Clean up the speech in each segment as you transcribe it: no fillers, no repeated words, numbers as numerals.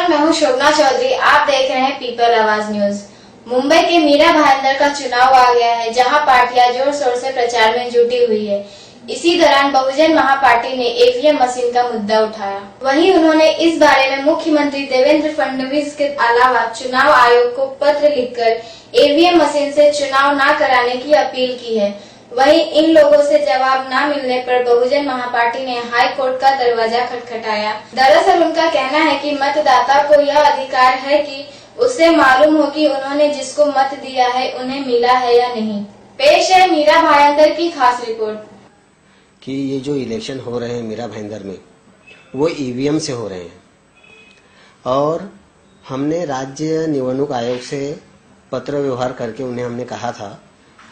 नमस्कार, मैं हूं शोभना चौधरी। आप देख रहे हैं पीपल आवाज न्यूज। मुंबई के मीरा भाईंदर का चुनाव आ गया है, जहां पार्टियां जोर शोर से प्रचार में जुटी हुई है। इसी दौरान बहुजन महापार्टी ने ईवीएम मशीन का मुद्दा उठाया। वहीं उन्होंने इस बारे में मुख्यमंत्री देवेंद्र फडणवीस के अलावा चुनाव आयोग को पत्र लिखकर ईवीएम मशीन से चुनाव न कराने की अपील की है। वहीं इन लोगों से जवाब न मिलने पर बहुजन महापार्टी ने हाई कोर्ट का दरवाजा खटखटाया। दरअसल उनका कहना है कि मतदाता को यह अधिकार है कि उसे मालूम हो कि उन्होंने जिसको मत दिया है उन्हें मिला है या नहीं। पेश है मीरा भाईंदर की खास रिपोर्ट कि ये जो इलेक्शन हो रहे हैं मीरा भाईंदर में, वो ईवीएम से हो रहे हैं और हमने राज्य निवडणूक आयोग से पत्र व्यवहार करके उन्हें हमने कहा था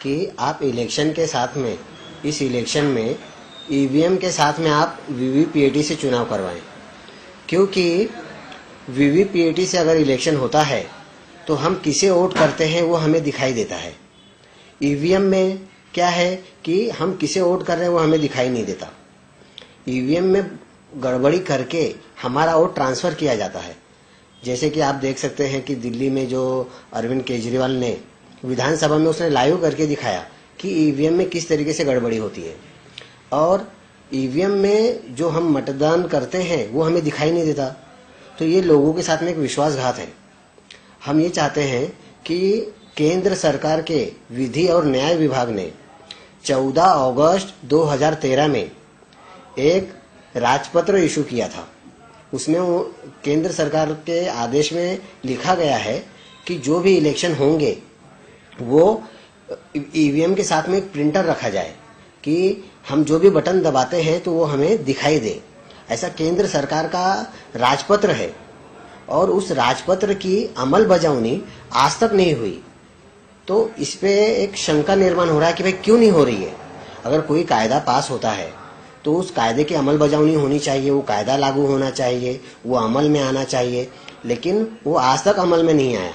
कि आप इलेक्शन के साथ में, इस इलेक्शन में ईवीएम के साथ में आप वीवीपीएटी से चुनाव करवाएं, क्योंकि वीवीपीएटी से अगर इलेक्शन होता है तो हम किसे वोट करते हैं वो हमें दिखाई देता है। ईवीएम में क्या है कि हम किसे वोट कर रहे हैं वो हमें दिखाई नहीं देता। ईवीएम में गड़बड़ी करके हमारा वोट ट्रांसफर किया जाता है। जैसे कि आप देख सकते हैं कि दिल्ली में जो अरविंद केजरीवाल ने विधानसभा में उसने लाइव करके दिखाया कि ईवीएम में किस तरीके से गड़बड़ी होती है, और ईवीएम में जो हम मतदान करते हैं वो हमें दिखाई नहीं देता। तो ये लोगों के साथ में एक विश्वासघात है। हम ये चाहते हैं कि केंद्र सरकार के विधि और न्याय विभाग ने 14 अगस्त 2013 में एक राजपत्र इशू किया था। उसमें केंद्र सरकार के आदेश में लिखा गया है कि जो भी इलेक्शन होंगे वो ईवीएम के साथ में एक प्रिंटर रखा जाए कि हम जो भी बटन दबाते हैं तो वो हमें दिखाई दे। ऐसा केंद्र सरकार का राजपत्र है और उस राजपत्र की अमल बजावनी आज तक नहीं हुई। तो इस पे एक शंका निर्माण हो रहा है कि भाई क्यों नहीं हो रही है। अगर कोई कायदा पास होता है तो उस कायदे की अमल बजावनी होनी चाहिए, वो कायदा लागू होना चाहिए, वो अमल में आना चाहिए, लेकिन वो आज तक अमल में नहीं आया।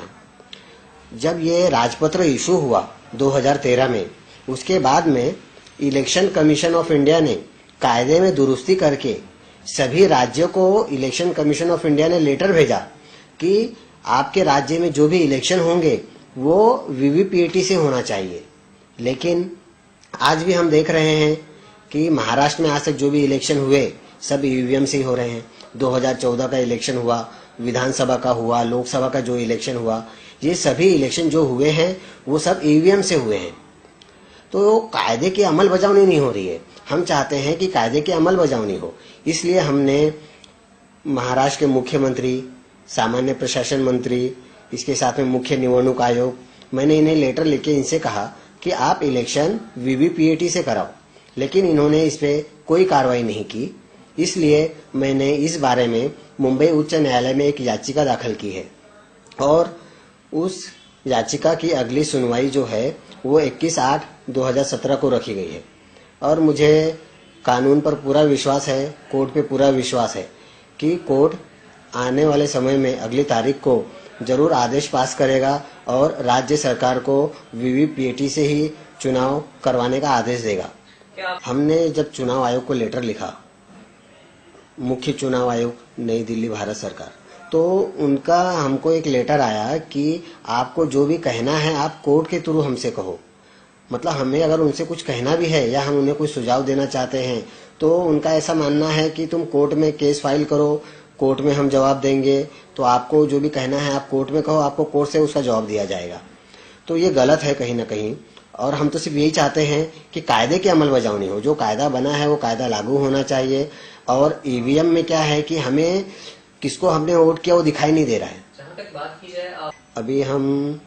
जब ये राजपत्र इशू हुआ 2013 में, उसके बाद में इलेक्शन कमीशन ऑफ इंडिया ने कायदे में दुरुस्ती करके सभी राज्यों को इलेक्शन कमीशन ऑफ इंडिया ने लेटर भेजा कि आपके राज्य में जो भी इलेक्शन होंगे वो वीवीपीएटी से होना चाहिए। लेकिन आज भी हम देख रहे हैं कि महाराष्ट्र में आज तक जो भी इलेक्शन हुए सब ईवीएम से ही हो रहे हैं। 2014 का इलेक्शन हुआ, विधानसभा का हुआ, लोकसभा का जो इलेक्शन हुआ, ये सभी इलेक्शन जो हुए हैं वो सब ईवीएम से हुए हैं। तो कायदे की अमल बजावनी नहीं हो रही है। हम चाहते हैं कि कायदे की अमल बजावनी हो, इसलिए हमने महाराष्ट्र के मुख्यमंत्री, सामान्य प्रशासन मंत्री, इसके साथ में मुख्य निवडणूक आयोग, मैंने इन्हें लेटर लिखे इनसे कहा कि आप इलेक्शन वीवीपीएटी से कराओ, लेकिन इन्होंने इस पे कोई कार्रवाई नहीं की। इसलिए मैंने इस बारे में मुंबई उच्च न्यायालय में एक याचिका दाखिल की है और उस याचिका की अगली सुनवाई जो है वो 21/8/2017 को रखी गई है। और मुझे कानून पर पूरा विश्वास है, कोर्ट पे पूरा विश्वास है कि कोर्ट आने वाले समय में अगली तारीख को जरूर आदेश पास करेगा और राज्य सरकार को वीवीपीएटी से ही चुनाव करवाने का आदेश देगा। हमने जब चुनाव आयोग को लेटर लिखा, मुख्य चुनाव आयोग नई दिल्ली भारत सरकार, तो उनका हमको एक लेटर आया कि आपको जो भी कहना है आप कोर्ट के थ्रू हमसे कहो। मतलब हमें अगर उनसे कुछ कहना भी है या हम उन्हें कुछ सुझाव देना चाहते हैं तो उनका ऐसा मानना है कि तुम कोर्ट में केस फाइल करो, कोर्ट में हम जवाब देंगे, तो आपको जो भी कहना है आप कोर्ट में कहो, आपको कोर्ट से उसका जवाब दिया जाएगा। तो ये गलत है कहीं ना कहीं। और हम तो सिर्फ यही चाहते हैं कि कायदे की अमल बजावनी हो, जो कायदा बना है वो कायदा लागू होना चाहिए। और ईवीएम में क्या है कि हमें किसको हमने वोट किया वो दिखाई नहीं दे रहा है। जहाँ तक बात की जाए, अभी हम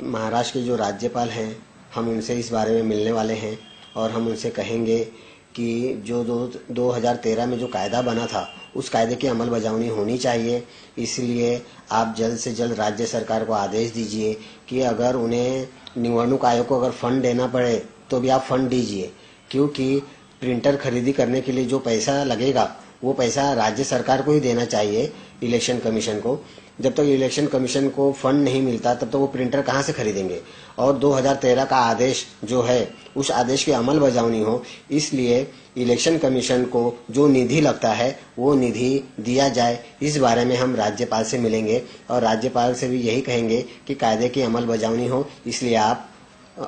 महाराष्ट्र के जो राज्यपाल हैं हम उनसे इस बारे में मिलने वाले हैं और हम उनसे कहेंगे कि जो 2013 में जो कायदा बना था उस कायदे की अमल बजावनी होनी चाहिए। इसलिए आप जल्द से जल्द राज्य सरकार को आदेश दीजिए कि अगर उन्हें निवडणूक आयोग को अगर फंड देना पड़े तो भी आप फंड दीजिए, क्योंकि प्रिंटर खरीदी करने के लिए जो पैसा लगेगा वो पैसा राज्य सरकार को ही देना चाहिए, इलेक्शन कमीशन को। जब तक इलेक्शन कमीशन को फंड नहीं मिलता तब तक वो प्रिंटर कहाँ से खरीदेंगे। और 2013 का आदेश जो है उस आदेश की अमल बजावनी हो, इसलिए इलेक्शन कमीशन को जो निधि लगता है वो निधि दिया जाए। इस बारे में हम राज्यपाल से मिलेंगे और राज्यपाल से भी यही कहेंगे कि कायदे की अमल बजावनी हो, इसलिए आप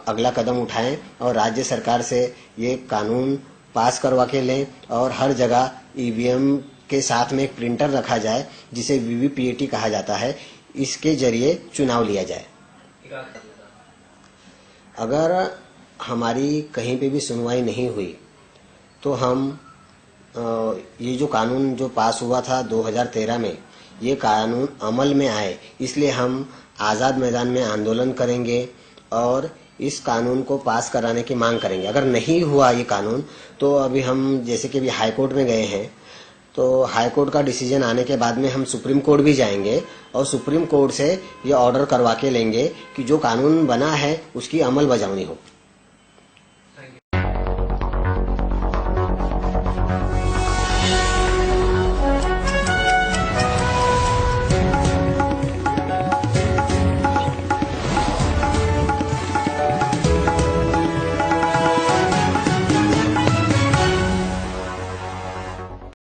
अगला कदम उठाएं और राज्य सरकार से ये कानून पास करवा के लें और हर जगह ईवीएम के साथ में एक प्रिंटर रखा जाए जिसे वीवीपीएटी कहा जाता है, इसके जरिए चुनाव लिया जाए। अगर हमारी कहीं पे भी सुनवाई नहीं हुई तो हम ये जो कानून जो पास हुआ था 2013 में, ये कानून अमल में आए, इसलिए हम आज़ाद मैदान में आंदोलन करेंगे और इस कानून को पास कराने की मांग करेंगे। अगर नहीं हुआ ये कानून तो अभी हम जैसे कि अभी हाई कोर्ट में गए हैं, तो हाई कोर्ट का डिसीजन आने के बाद में हम सुप्रीम कोर्ट भी जाएंगे और सुप्रीम कोर्ट से ये ऑर्डर करवा के लेंगे कि जो कानून बना है उसकी अमल बजावनी हो।